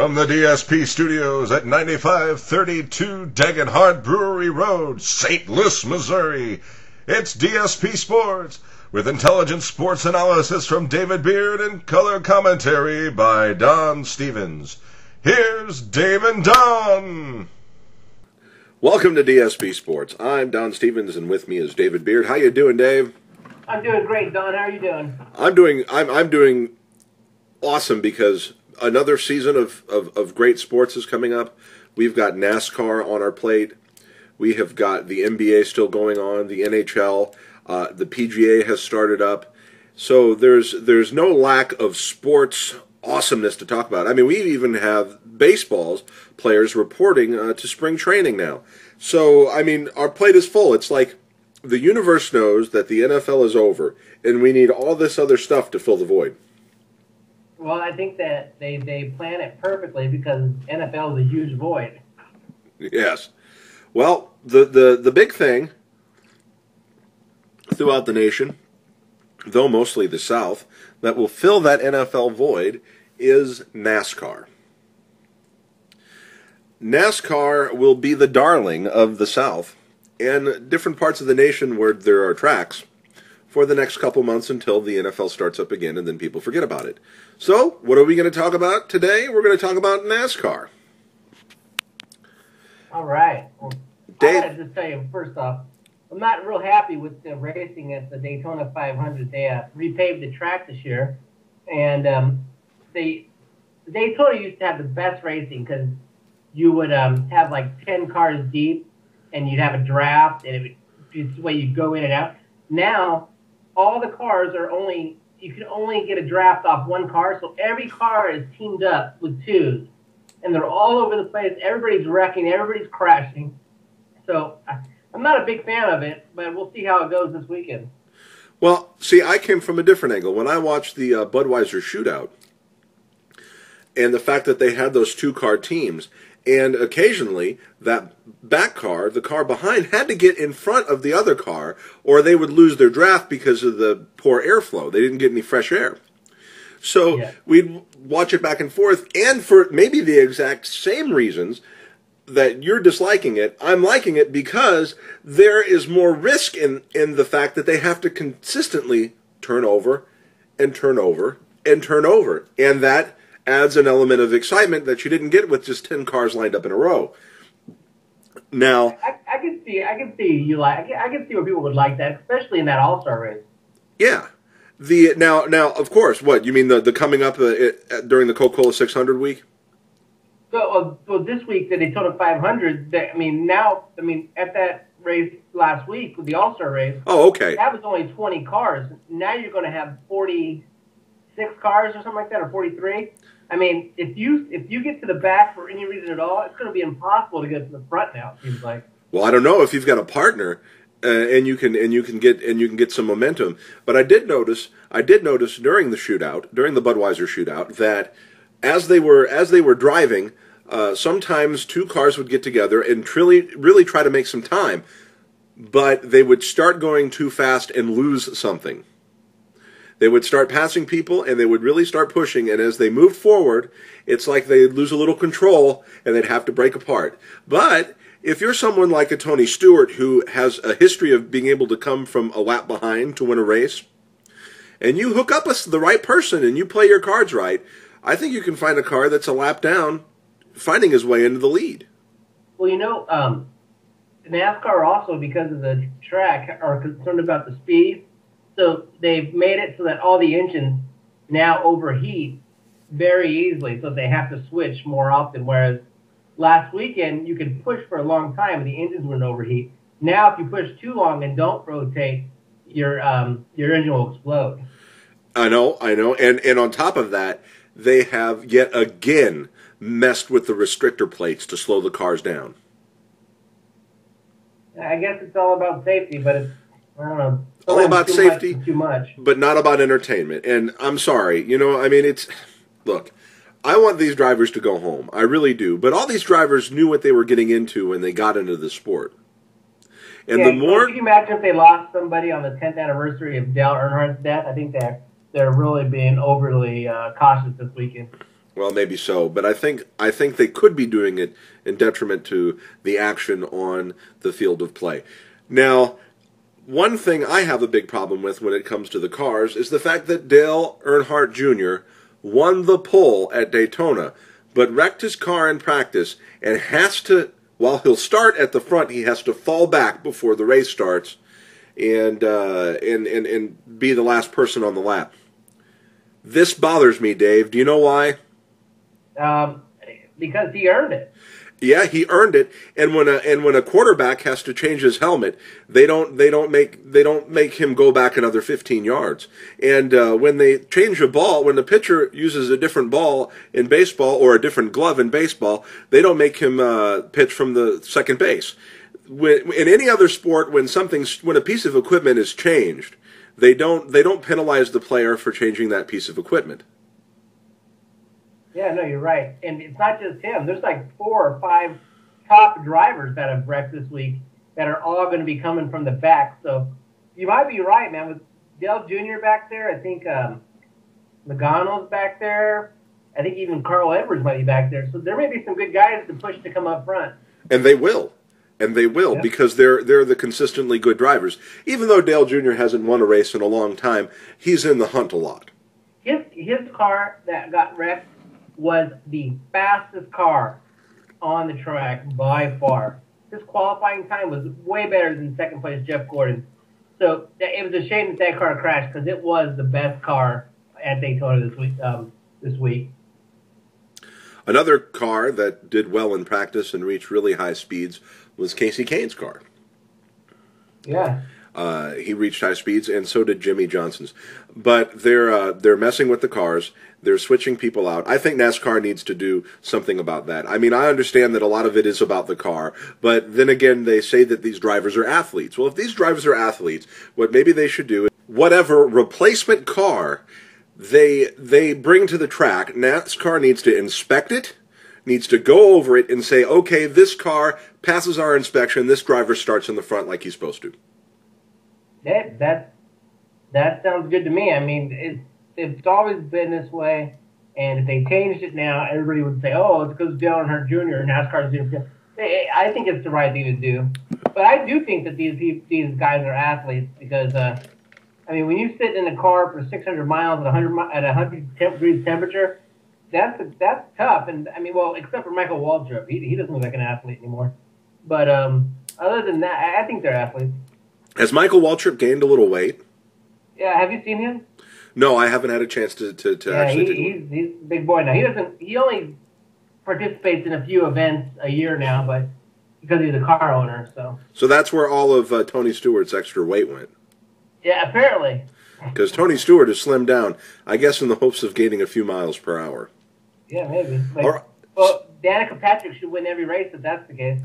From the DSP studios at 9532 Dagenhart Brewery Road, St. Louis, Missouri, it's DSP Sports, with intelligent sports analysis from David Beard and color commentary by Don Stevens. Here's Dave and Don. Welcome to DSP Sports. I'm Don Stevens, and with me is David Beard. How you doing, Dave? I'm doing great, Don. How are you doing? I'm doing awesome because another season of great sports is coming up. We've got NASCAR on our plate. We have got the NBA still going on, the NHL, the PGA has started up. So there's no lack of sports awesomeness to talk about. I mean, we even have baseball players reporting to spring training now. So, I mean, our plate is full. It's like the universe knows that the NFL is over, and we need all this other stuff to fill the void. Well, I think that they plan it perfectly because NFL is a huge void. Yes. Well, the big thing throughout the nation, though mostly the South, that will fill that NFL void is NASCAR. NASCAR will be the darling of the South and different parts of the nation where there are tracks for the next couple months until the NFL starts up again, and then people forget about it. So, what are we going to talk about today? We're going to talk about NASCAR. All right. Well, Dave, I got to just tell you, first off, I'm not real happy with the racing at the Daytona 500. They repaved the track this year, and the Daytona used to have the best racing because you would have like 10 cars deep, and you'd have a draft, and it would just the way you go in and out. Now, all the cars are you can only get a draft off one car, so every car is teamed up with twos, and they're all over the place. Everybody's wrecking, everybody's crashing. So I'm not a big fan of it, but we'll see how it goes this weekend. well, see, I came from a different angle. When I watched the Budweiser shootout, and the fact that they had those two-car teams, and occasionally that back car, the car behind, had to get in front of the other car or they would lose their draft because of the poor airflow. They didn't get any fresh air. So we'd watch it back and forth, and for maybe the exact same reasons that you're disliking it, I'm liking it because there is more risk in the fact that they have to consistently turn over and turn over and turn over. And that adds an element of excitement that you didn't get with just 10 cars lined up in a row. Now, I can see where people would like that, especially in that All-Star race. Yeah. Now, of course, what you mean the coming up during the Coca-Cola 600 week? So this week the Daytona 500. At that race last week with the All-Star race. Oh, okay. That was only 20 cars. Now you're going to have 46 cars or something like that, or 43. I mean, if you get to the back for any reason at all, it's going to be impossible to get to the front now. It seems like. Well, I don't know if you've got a partner, and you can get some momentum. But I did notice during the Budweiser shootout, that as they were driving, sometimes two cars would get together and really try to make some time, but they would start going too fast and lose something. They would start passing people, and they would really start pushing, and as they moved forward, it's like they'd lose a little control, and they'd have to break apart. But if you're someone like a Tony Stewart, who has a history of being able to come from a lap behind to win a race, and you hook up with the right person, and you play your cards right, I think you can find a car that's a lap down, finding his way into the lead. Well, NASCAR also, because of the track, are concerned about the speed. So they've made it so that all the engines now overheat very easily, so they have to switch more often. Whereas last weekend you could push for a long time and the engines wouldn't overheat. Now if you push too long and don't rotate, your engine will explode. I know, and on top of that, they have yet again messed with the restrictor plates to slow the cars down. I guess it's all about safety, but I don't know. All about safety, too much, but not about entertainment. And I'm sorry, look, I want these drivers to go home. I really do. But all these drivers knew what they were getting into when they got into the sport. And the more, can you imagine if they lost somebody on the 10th anniversary of Dale Earnhardt's death? I think they're really being overly cautious this weekend. Well, maybe so, but I think they could be doing it in detriment to the action on the field of play. Now, one thing I have a big problem with when it comes to the cars is the fact that Dale Earnhardt Jr. won the pole at Daytona, but wrecked his car in practice and has to, while he'll start at the front, he has to fall back before the race starts and be the last person on the lap. This bothers me, Dave. Do you know why? Because he earned it. Yeah, he earned it. And when a quarterback has to change his helmet, they don't make him go back another 15 yards. And when they change a ball, when the pitcher uses a different ball in baseball or a different glove in baseball, they don't make him pitch from the second base. In any other sport, when a piece of equipment is changed, they don't penalize the player for changing that piece of equipment. Yeah, no, you're right. And it's not just him. There's like 4 or 5 top drivers that have wrecked this week that are all going to be coming from the back. So you might be right, man. With Dale Jr. back there, I think Logano's back there. I think even Carl Edwards might be back there. So there may be some good guys to push to come up front. And they will. Yeah. Because they're the consistently good drivers. Even though Dale Jr. hasn't won a race in a long time, he's in the hunt a lot. His car that got wrecked was the fastest car on the track by far. His qualifying time was way better than second place Jeff Gordon. So it was a shame that car crashed because it was the best car at Daytona this week. Another car that did well in practice and reached really high speeds was Casey Kane's car. Yeah. He reached high speeds, and so did Jimmy Johnson's. But they're messing with the cars. They're switching people out. I think NASCAR needs to do something about that. I mean, I understand that a lot of it is about the car, but then again, they say that these drivers are athletes. Well, if these drivers are athletes, what maybe they should do is whatever replacement car they bring to the track, NASCAR needs to inspect it, needs to go over it and say, okay, this car passes our inspection, this driver starts in the front like he's supposed to. That sounds good to me. I mean, it's always been this way, and if they changed it now, everybody would say, oh, it's because Dale Earnhardt Jr. and NASCAR's doing it. I think it's the right thing to do. But I do think that these guys are athletes because, I mean, when you sit in a car for 600 miles at 100 degrees temperature, that's tough. And, I mean, well, except for Michael Waltrip. He doesn't look like an athlete anymore. But other than that, I think they're athletes. Has Michael Waltrip gained a little weight? Yeah, have you seen him? No, I haven't had a chance to actually. He's a big boy now. He only participates in a few events a year now, but because he's a car owner, so. So that's where all of Tony Stewart's extra weight went. Yeah, apparently. Because Tony Stewart has slimmed down, I guess, in the hopes of gaining a few miles per hour. Yeah, maybe. Well, Danica Patrick should win every race if that's the case.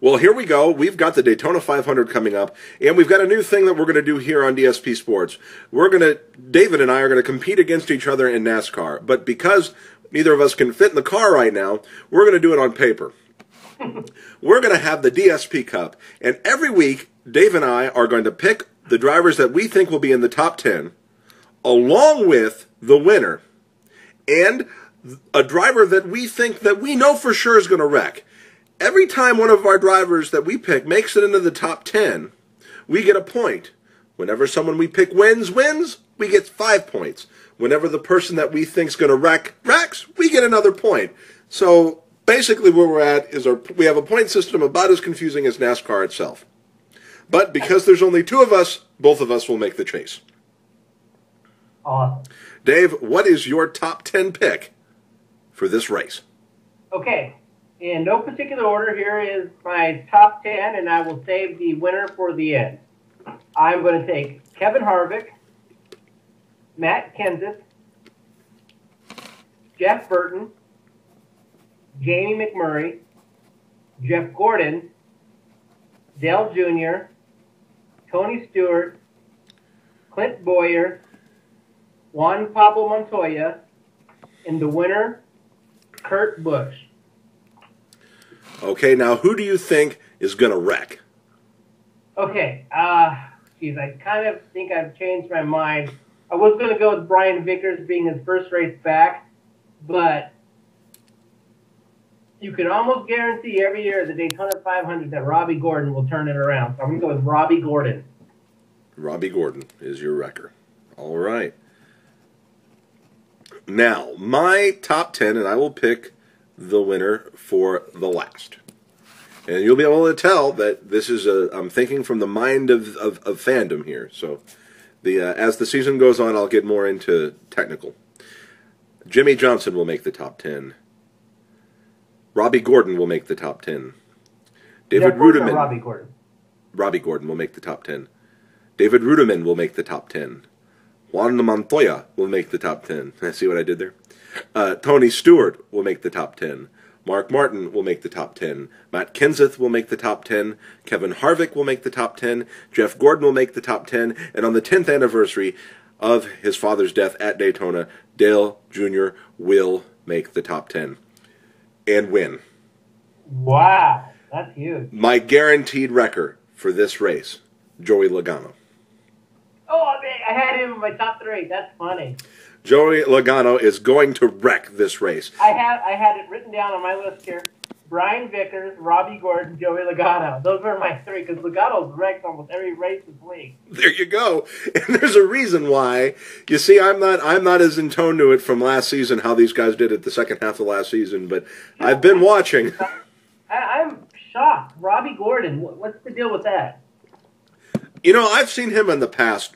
Well, here we go. We've got the Daytona 500 coming up, and we've got a new thing that we're going to do here on DSP Sports. David and I are going to compete against each other in NASCAR, but because neither of us can fit in the car right now, we're going to do it on paper. We're going to have the DSP Cup, and every week, Dave and I are going to pick the drivers that we think will be in the top 10, along with the winner, and a driver that we think that we know for sure is going to wreck. Every time one of our drivers that we pick makes it into the top 10, we get a point. Whenever someone we pick wins, we get 5 points. Whenever the person that we think is going to wrecks, we get another point. So basically where we're at is we have a point system about as confusing as NASCAR itself. But because there's only 2 of us, both of us will make the chase. Awesome. Dave, what is your top 10 pick for this race? Okay. In no particular order, here is my top 10, and I will save the winner for the end. I'm going to take Kevin Harvick, Matt Kenseth, Jeff Burton, Jamie McMurray, Jeff Gordon, Dale Jr., Tony Stewart, Clint Boyer, Juan Pablo Montoya, and the winner, Kurt Busch. Okay, now who do you think is going to wreck? Okay, I kind of think I've changed my mind. I was going to go with Brian Vickers being his first race back, but you can almost guarantee every year at the Daytona 500 that Robbie Gordon will turn it around. So I'm going to go with Robbie Gordon. Robbie Gordon is your wrecker. All right. Now, my top 10, and I will pick the winner for the last. And you'll be able to tell that this is I'm thinking from the mind of fandom here. So as the season goes on, I'll get more into technical. Jimmy Johnson will make the top 10. Robbie Gordon will make the top 10. David Rudiman. Robbie Gordon will make the top 10. David Rudiman will make the top 10. Juan Montoya will make the top 10. See what I did there? Tony Stewart will make the top 10. Mark Martin will make the top 10. Matt Kenseth will make the top 10. Kevin Harvick will make the top 10. Jeff Gordon will make the top 10. And on the 10th anniversary of his father's death at Daytona, Dale Jr. will make the top 10 and win. Wow, that's huge. My guaranteed wrecker for this race, Joey Logano. Oh, I had him in my top 3. That's funny. Joey Logano is going to wreck this race. I had it written down on my list here. Brian Vickers, Robbie Gordon, Joey Logano. Those were my 3 because Logano's wrecked almost every race this week. There you go. And there's a reason why. You see, I'm not as in tone to it from last season, how these guys did it the second half of last season, but I've been watching. I'm shocked. Robbie Gordon, what's the deal with that? You know, I've seen him in the past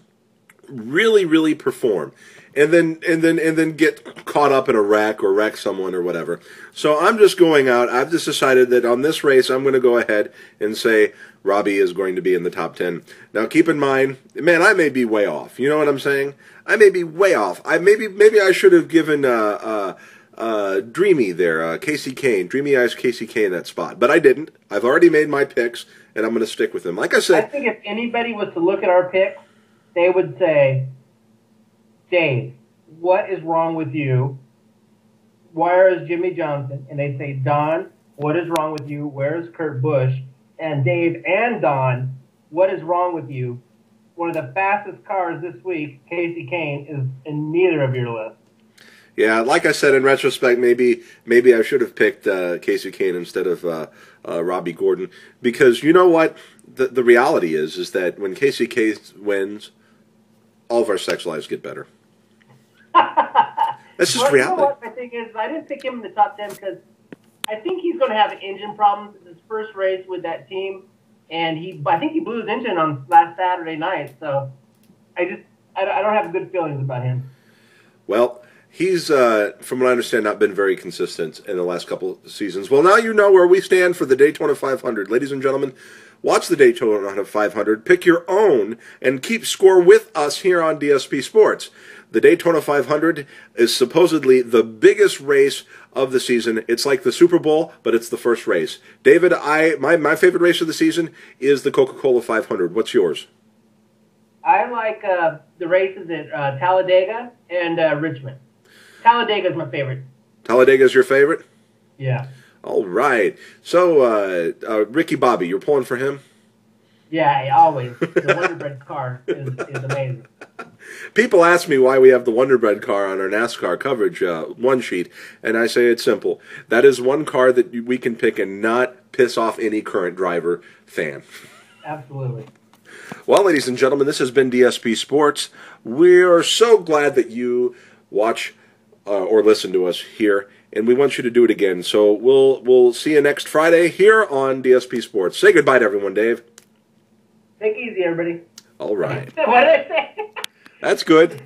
really, really perform. And then get caught up in a wreck or wreck someone or whatever. So I'm just going out. I've just decided that on this race, I'm going to go ahead and say Robbie is going to be in the top 10. Now, keep in mind, man, I may be way off. You know what I'm saying? I may be way off. Maybe I should have given Dreamy there, Casey Kane, Dreamy Eyes Casey Kane that spot, but I didn't. I've already made my picks, and I'm going to stick with them. Like I said, I think if anybody was to look at our picks, they would say, Dave, what is wrong with you? Where is Jimmy Johnson? And they say, Don, what is wrong with you? Where is Kurt Busch? And Dave and Don, what is wrong with you? One of the fastest cars this week, Casey Kane, is in neither of your lists. Yeah, like I said, in retrospect, maybe I should have picked Casey Kane instead of Robbie Gordon, because you know what? The reality is that when Casey Kane wins, all of our sex lives get better. That's just reality. You know what my thing is? I didn't pick him in the top 10 because I think he's going to have engine problems in his first race with that team, and I think he blew his engine on last Saturday night. So I don't have good feelings about him. Well, he's, from what I understand, not been very consistent in the last couple of seasons. Well, now you know where we stand for the Daytona 500. Ladies and gentlemen, watch the Daytona 500, pick your own, and keep score with us here on DSP Sports. The Daytona 500 is supposedly the biggest race of the season. It's like the Super Bowl, but it's the first race. David, my favorite race of the season is the Coca-Cola 500. What's yours? I like the races at Talladega and Richmond. Talladega is my favorite. Talladega is your favorite? Yeah. All right. So, Ricky Bobby, you're pulling for him? Yeah, always. The Wonder Bread car is amazing. People ask me why we have the Wonder Bread car on our NASCAR coverage one sheet, and I say it's simple. That is one car that we can pick and not piss off any current driver fan. Absolutely. Well, ladies and gentlemen, this has been DSP Sports. We are so glad that you watch or listen to us here, and we want you to do it again. So we'll see you next Friday here on DSP Sports. Say goodbye to everyone, Dave. Take it easy, everybody. All right. What did I say? That's good.